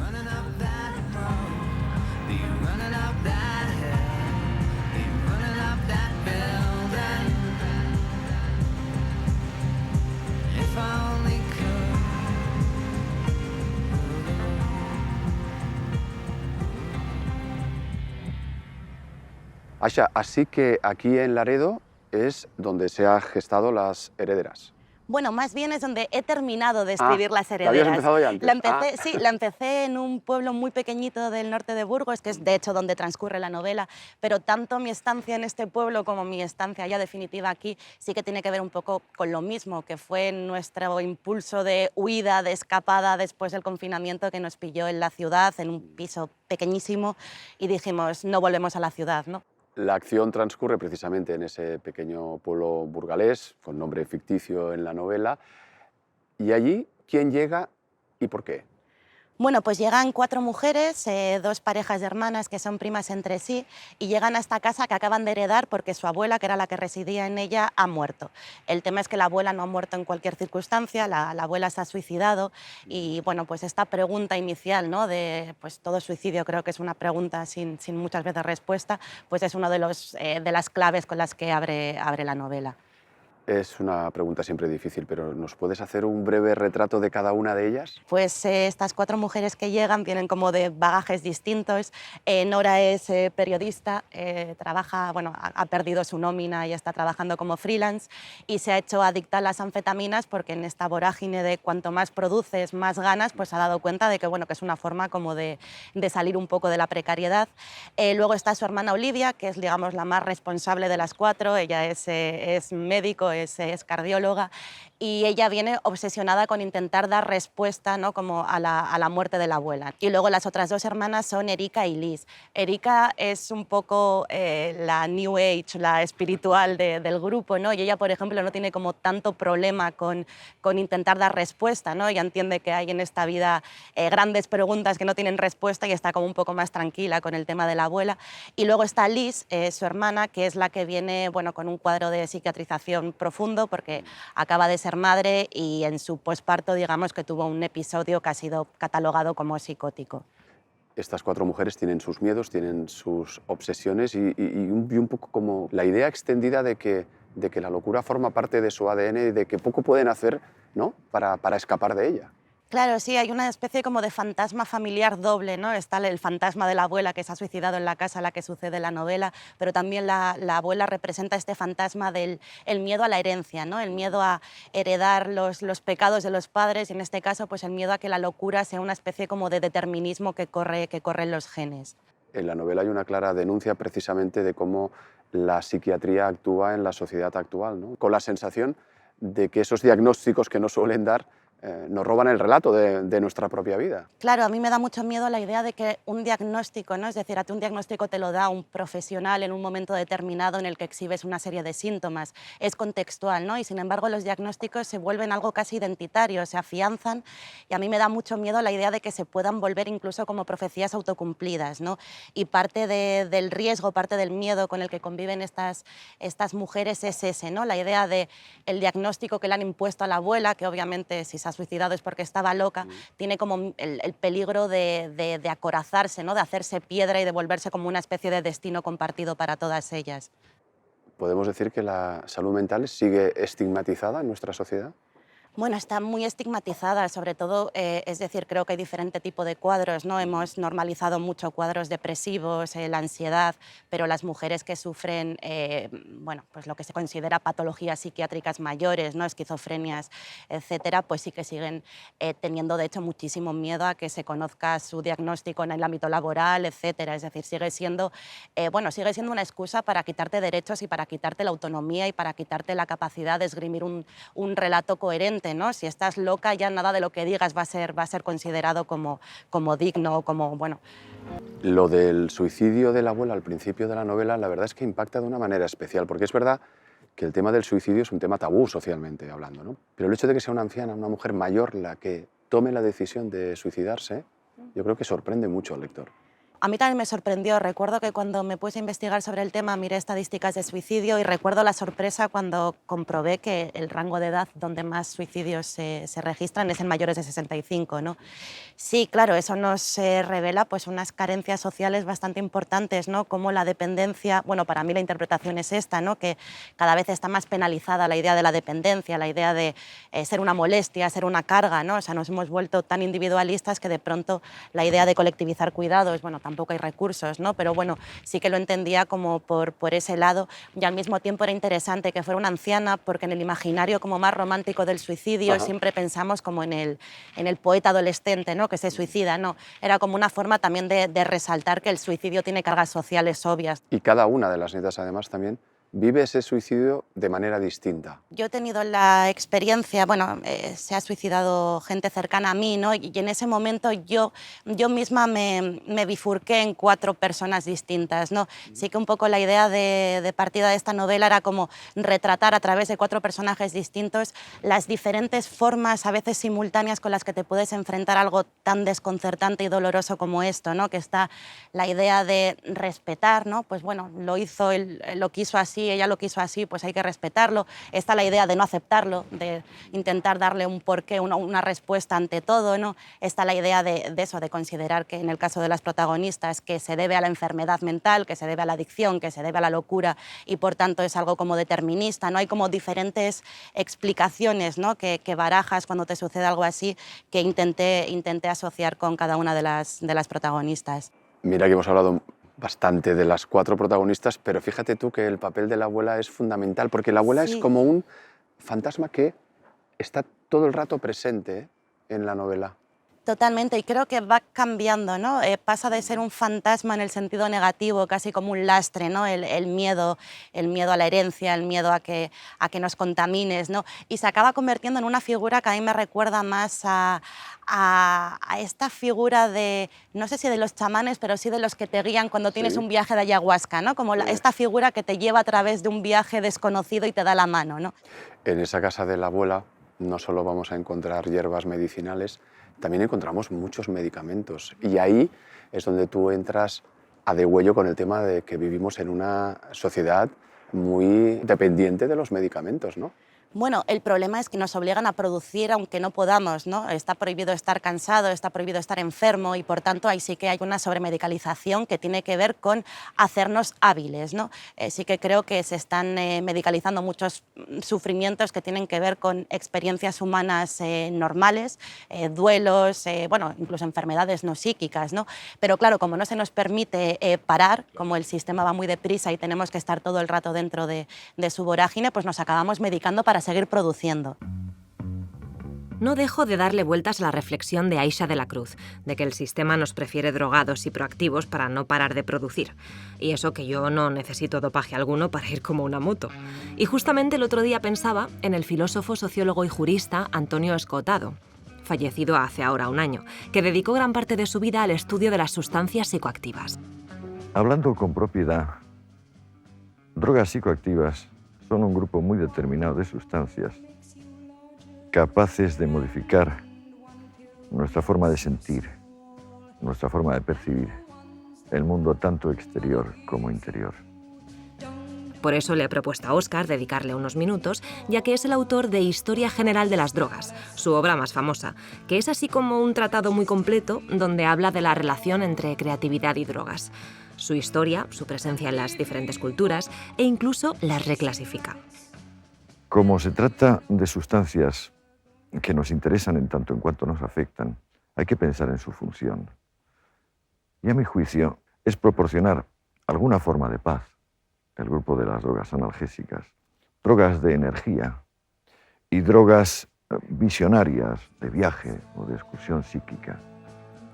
running up that road? Be you running up that hill? Be you running up that building? If I only could. Aisha, así que aquí en Laredo es donde se han gestado Las Herederas. Bueno, más bien es donde he terminado de Ah, escribir Las ¿la habías Herederas. empezado ya antes? La empecé, Ah. sí, la empecé en un pueblo muy pequeñito del norte de Burgos, que es de hecho donde transcurre la novela, pero tanto mi estancia en este pueblo como mi estancia ya definitiva aquí sí que tiene que ver un poco con lo mismo, que fue nuestro impulso de huida, de escapada después del confinamiento que nos pilló en la ciudad, en un piso pequeñísimo, y dijimos, no volvemos a la ciudad, ¿no? La acción transcurre precisamente en ese pequeño pueblo burgalés, con nombre ficticio en la novela. ¿Y allí quién llega y por qué? Bueno, pues llegan 4 mujeres, 2 parejas de hermanas que son primas entre sí, y llegan a esta casa que acaban de heredar porque su abuela, que era la que residía en ella, ha muerto. El tema es que la abuela no ha muerto en cualquier circunstancia, la abuela se ha suicidado, y bueno, pues esta pregunta inicial, ¿no?, de pues todo suicidio, creo que es una pregunta sin muchas veces respuesta, pues es una de las claves con las que abre la novela. Es una pregunta siempre difícil, pero ¿nos puedes hacer un breve retrato de cada una de ellas? Pues estas 4 mujeres que llegan vienen como de bagajes distintos. Nora es periodista, trabaja, bueno, ha perdido su nómina y está trabajando como freelance, y se ha hecho adicta a las anfetaminas porque en esta vorágine de cuanto más produces, más ganas, pues ha dado cuenta de que, bueno, que es una forma como de salir un poco de la precariedad. Luego está su hermana Olivia, que es, digamos, la más responsable de las 4. Ella es médico, es cardióloga, y ella viene obsesionada con intentar dar respuesta, ¿no?, como a la muerte de la abuela. Y luego las otras 2 hermanas son Erika y Liz. Erika es un poco la New Age, la espiritual del grupo, ¿no? Y ella, por ejemplo, no tiene como tanto problema con intentar dar respuesta, ¿no? Ella entiende que hay en esta vida grandes preguntas que no tienen respuesta y está como un poco más tranquila con el tema de la abuela. Y luego está Liz, su hermana, que es la que viene, bueno, con un cuadro de psiquiatrización profundo porque acaba de ser madre y en su posparto, digamos, que tuvo un episodio que ha sido catalogado como psicótico. Estas 4 mujeres tienen sus miedos, tienen sus obsesiones y un poco como la idea extendida de que la locura forma parte de su ADN y de que poco pueden hacer, ¿no?, para escapar de ella. Claro, sí, hay una especie como de fantasma familiar doble, ¿no? Está el fantasma de la abuela que se ha suicidado en la casa a la que sucede la novela, pero también la abuela representa este fantasma del el miedo a la herencia, ¿no? El miedo a heredar los pecados de los padres, y en este caso pues el miedo a que la locura sea una especie como de determinismo que corre en los genes. En la novela hay una clara denuncia precisamente de cómo la psiquiatría actúa en la sociedad actual, ¿no?, con la sensación de que esos diagnósticos que nos suelen dar nos roban el relato de nuestra propia vida. Claro, a mí me da mucho miedo la idea de que un diagnóstico, ¿no? Es decir, a ti un diagnóstico te lo da un profesional en un momento determinado en el que exhibes una serie de síntomas, es contextual, ¿no? Y sin embargo los diagnósticos se vuelven algo casi identitario, se afianzan, y a mí me da mucho miedo la idea de que se puedan volver incluso como profecías autocumplidas, ¿no? Y parte del riesgo, parte del miedo con el que conviven estas mujeres es ese, ¿no? La idea de el diagnóstico que le han impuesto a la abuela, que obviamente si se ha suicidado es porque estaba loca, tiene como el peligro de acorazarse, ¿no?, de hacerse piedra y de volverse como una especie de destino compartido para todas ellas. ¿Podemos decir que la salud mental sigue estigmatizada en nuestra sociedad? Bueno, está muy estigmatizada, sobre todo, es decir, creo que hay diferente tipo de cuadros, ¿no? Hemos normalizado mucho cuadros depresivos, la ansiedad, pero las mujeres que sufren, bueno, pues lo que se considera patologías psiquiátricas mayores, ¿no?, esquizofrenias, etcétera, pues sí que siguen teniendo, de hecho, muchísimo miedo a que se conozca su diagnóstico en el ámbito laboral, etcétera. Es decir, sigue siendo una excusa para quitarte derechos y para quitarte la autonomía y para quitarte la capacidad de esgrimir un relato coherente, ¿no? Si estás loca, ya nada de lo que digas va a ser considerado como digno, como, bueno. Lo del suicidio de la abuela al principio de la novela, la verdad es que impacta de una manera especial, porque es verdad que el tema del suicidio es un tema tabú socialmente hablando, ¿no? Pero el hecho de que sea una anciana, una mujer mayor, la que tome la decisión de suicidarse, yo creo que sorprende mucho al lector. A mí también me sorprendió. Recuerdo que cuando me puse a investigar sobre el tema miré estadísticas de suicidio y recuerdo la sorpresa cuando comprobé que el rango de edad donde más suicidios se registran es en mayores de 65, ¿no? Sí, claro, eso nos revela pues, unas carencias sociales bastante importantes, ¿no? Como la dependencia, bueno, para mí la interpretación es esta, ¿no? Que cada vez está más penalizada la idea de la dependencia, la idea de ser una molestia, ser una carga, ¿no? O sea, nos hemos vuelto tan individualistas que de pronto la idea de colectivizar cuidados, bueno, tampoco hay recursos, ¿no? Pero bueno, sí que lo entendía como por ese lado y al mismo tiempo era interesante que fuera una anciana porque en el imaginario como más romántico del suicidio Ajá. siempre pensamos como en el poeta adolescente, ¿no? Que se suicida, no. Era como una forma también de resaltar que el suicidio tiene cargas sociales obvias. Y cada una de las nietas, además, también vive ese suicidio de manera distinta. Yo he tenido la experiencia, bueno, se ha suicidado gente cercana a mí, ¿no? Y en ese momento yo misma me bifurqué en 4 personas distintas, ¿no? Sí que un poco la idea de partida de esta novela era como retratar a través de 4 personajes distintos las diferentes formas, a veces simultáneas, con las que te puedes enfrentar a algo tan desconcertante y doloroso como esto, ¿no? Que está la idea de respetar, ¿no? Pues bueno, lo hizo, él lo quiso así, ella lo quiso así, pues hay que respetarlo. Está la idea de no aceptarlo, de intentar darle un porqué, una respuesta ante todo, ¿no? Está la idea de eso, de considerar que en el caso de las protagonistas que se debe a la enfermedad mental, que se debe a la adicción, que se debe a la locura y por tanto es algo como determinista, ¿no? Hay como diferentes explicaciones, ¿no? que barajas cuando te sucede algo así que intenté asociar con cada una de las protagonistas. Mira que hemos hablado bastante de las 4 protagonistas, pero fíjate tú que el papel de la abuela es fundamental, porque la abuela es Sí. como un fantasma que está todo el rato presente, ¿eh?, en la novela. Totalmente, y creo que va cambiando, ¿no? Pasa de ser un fantasma en el sentido negativo, casi como un lastre, ¿no? El miedo a la herencia, el miedo a que nos contamines, ¿no? Y se acaba convirtiendo en una figura que a mí me recuerda más a esta figura de, no sé si de los chamanes, pero sí de los que te guían cuando tienes Sí. un viaje de ayahuasca, ¿no? Como esta figura que te lleva a través de un viaje desconocido y te da la mano, ¿no? En esa casa de la abuela no solo vamos a encontrar hierbas medicinales, también encontramos muchos medicamentos. Y ahí es donde tú entras a degüello con el tema de que vivimos en una sociedad muy dependiente de los medicamentos, ¿no? Bueno, el problema es que nos obligan a producir aunque no podamos, ¿no? Está prohibido estar cansado, está prohibido estar enfermo y por tanto ahí sí que hay una sobremedicalización que tiene que ver con hacernos hábiles, ¿no? Sí que creo que se están medicalizando muchos sufrimientos que tienen que ver con experiencias humanas normales, duelos, bueno, incluso enfermedades no psíquicas, ¿no? Pero claro, como no se nos permite parar, como el sistema va muy deprisa y tenemos que estar todo el rato dentro de su vorágine, pues nos acabamos medicando para seguir produciendo. No dejo de darle vueltas a la reflexión de Aisha de la Cruz, de que el sistema nos prefiere drogados y proactivos para no parar de producir. Y eso que yo no necesito dopaje alguno para ir como una moto. Y justamente el otro día pensaba en el filósofo, sociólogo y jurista Antonio Escotado, fallecido hace ahora 1 año, que dedicó gran parte de su vida al estudio de las sustancias psicoactivas. Hablando con propiedad, drogas psicoactivas son un grupo muy determinado de sustancias capaces de modificar nuestra forma de sentir, nuestra forma de percibir el mundo tanto exterior como interior. Por eso le he propuesto a Óscar dedicarle unos minutos, ya que es el autor de Historia General de las Drogas, su obra más famosa, que es así como un tratado muy completo donde habla de la relación entre creatividad y drogas, su historia, su presencia en las diferentes culturas e incluso las reclasifica. Como se trata de sustancias que nos interesan en tanto en cuanto nos afectan, hay que pensar en su función. Y a mi juicio es proporcionar alguna forma de paz. El grupo de las drogas analgésicas, drogas de energía y drogas visionarias de viaje o de excursión psíquica.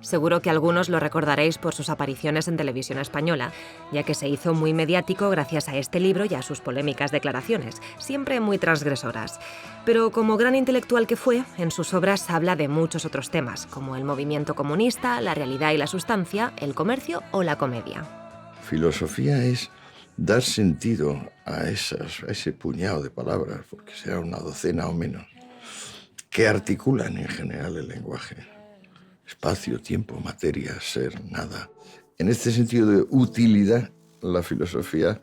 Seguro que algunos lo recordaréis por sus apariciones en televisión española, ya que se hizo muy mediático gracias a este libro y a sus polémicas declaraciones, siempre muy transgresoras. Pero como gran intelectual que fue, en sus obras habla de muchos otros temas, como el movimiento comunista, la realidad y la sustancia, el comercio o la comedia. Filosofía es dar sentido a ese puñado de palabras, porque sea una docena o menos, que articulan en general el lenguaje. Espacio, tiempo, materia, ser, nada. En este sentido de utilidad, la filosofía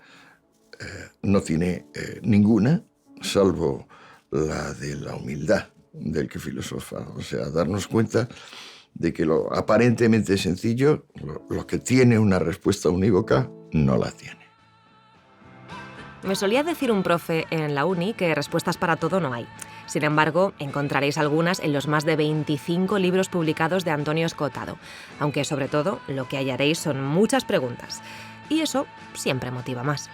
no tiene ninguna, salvo la de la humildad del que filosofa. O sea, darnos cuenta de que lo aparentemente sencillo, lo que tiene una respuesta unívoca, no la tiene. Me solía decir un profe en la uni que respuestas para todo no hay. Sin embargo, encontraréis algunas en los más de 25 libros publicados de Antonio Escotado, aunque sobre todo lo que hallaréis son muchas preguntas. Y eso siempre motiva más.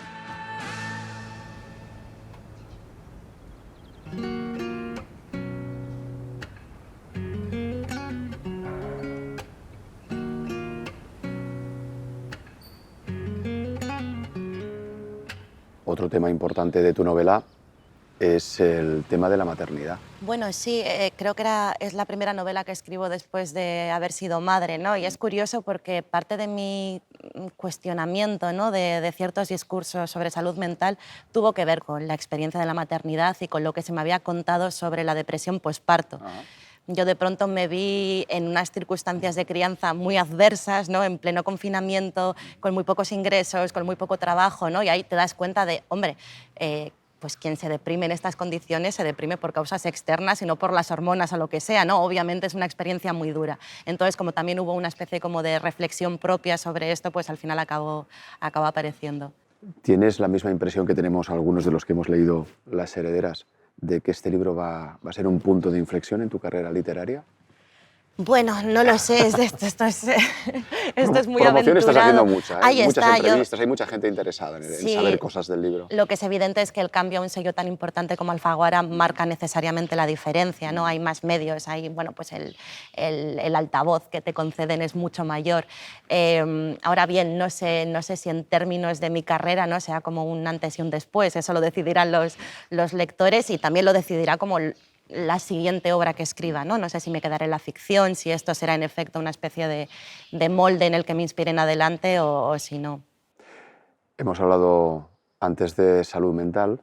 Otro tema importante de tu novela es el tema de la maternidad. Bueno, sí, creo que es la primera novela que escribo después de haber sido madre, ¿no? Y es curioso porque parte de mi cuestionamiento, ¿no?, de ciertos discursos sobre salud mental tuvo que ver con la experiencia de la maternidad y con lo que se me había contado sobre la depresión posparto. Yo de pronto me vi en unas circunstancias de crianza muy adversas, ¿no?, en pleno confinamiento, con muy pocos ingresos, con muy poco trabajo, ¿no? Y ahí te das cuenta de, hombre, pues quien se deprime en estas condiciones se deprime por causas externas y no por las hormonas o lo que sea, ¿no? Obviamente es una experiencia muy dura. Entonces, como también hubo una especie como de reflexión propia sobre esto, pues al final acabó apareciendo. ¿Tienes la misma impresión que tenemos algunos de los que hemos leído Las herederas, de que este libro va a ser un punto de inflexión en tu carrera literaria? Bueno, no lo sé, esto es muy Promoción aventurado. estás haciendo mucha, ¿eh? Ahí Muchas está, entrevistas, hay mucha gente interesada en Sí. saber cosas del libro. Lo que es evidente es que el cambio a un sello tan importante como Alfaguara marca necesariamente la diferencia, ¿no? Hay más medios, hay, bueno, pues el altavoz que te conceden es mucho mayor. Ahora bien, no sé si en términos de mi carrera, ¿no?, sea como un antes y un después, eso lo decidirán los lectores y también lo decidirá como la siguiente obra que escriba, ¿no? No sé si me quedaré en la ficción, si esto será en efecto una especie de molde en el que me inspire en adelante o si no. Hemos hablado antes de salud mental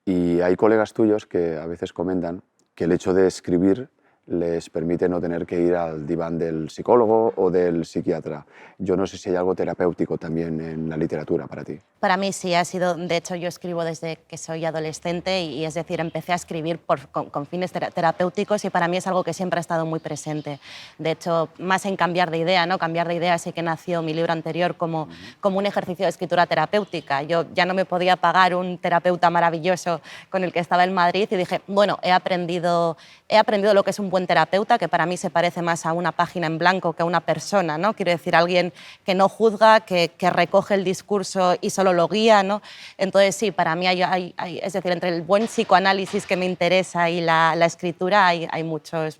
y hay colegas tuyos que a veces comentan que el hecho de escribir les permite no tener que ir al diván del psicólogo o del psiquiatra. Yo no sé si hay algo terapéutico también en la literatura para ti. Para mí sí ha sido, de hecho yo escribo desde que soy adolescente y es decir, empecé a escribir con fines terapéuticos y para mí es algo que siempre ha estado muy presente. De hecho, más en Cambiar de idea, ¿no? Cambiar de idea sí que nació mi libro anterior como un ejercicio de escritura terapéutica. Yo ya no me podía pagar un terapeuta maravilloso con el que estaba en Madrid y dije, bueno, he aprendido lo que es un buen terapeuta, que para mí se parece más a una página en blanco que a una persona, ¿no? Quiero decir, alguien que no juzga, que recoge el discurso y solo lo guía, ¿no? Entonces sí, para mí es decir, entre el buen psicoanálisis que me interesa y la escritura hay muchas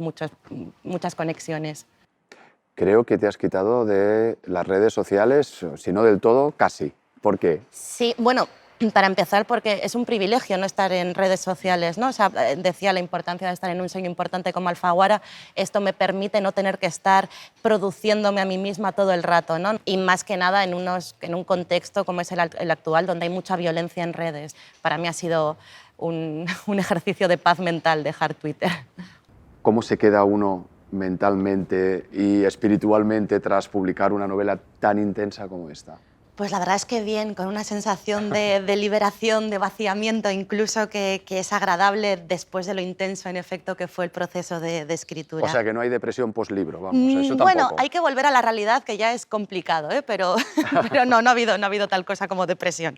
conexiones. Creo que te has quitado de las redes sociales, si no del todo, casi. ¿Por qué? Sí, bueno, para empezar, porque es un privilegio no estar en redes sociales, ¿no? O sea, decía la importancia de estar en un sello importante como Alfaguara. Esto me permite no tener que estar produciéndome a mí misma todo el rato, ¿no? Y más que nada en un contexto como es el actual, donde hay mucha violencia en redes. Para mí ha sido un ejercicio de paz mental dejar Twitter. ¿Cómo se queda uno mentalmente y espiritualmente tras publicar una novela tan intensa como esta? Pues la verdad es que bien, con una sensación de liberación, de vaciamiento, incluso que es agradable después de lo intenso, en efecto, que fue el proceso de escritura. O sea, que no hay depresión post-libro, vamos, eso tampoco. Bueno, hay que volver a la realidad, que ya es complicado, ¿eh? pero no ha habido tal cosa como depresión.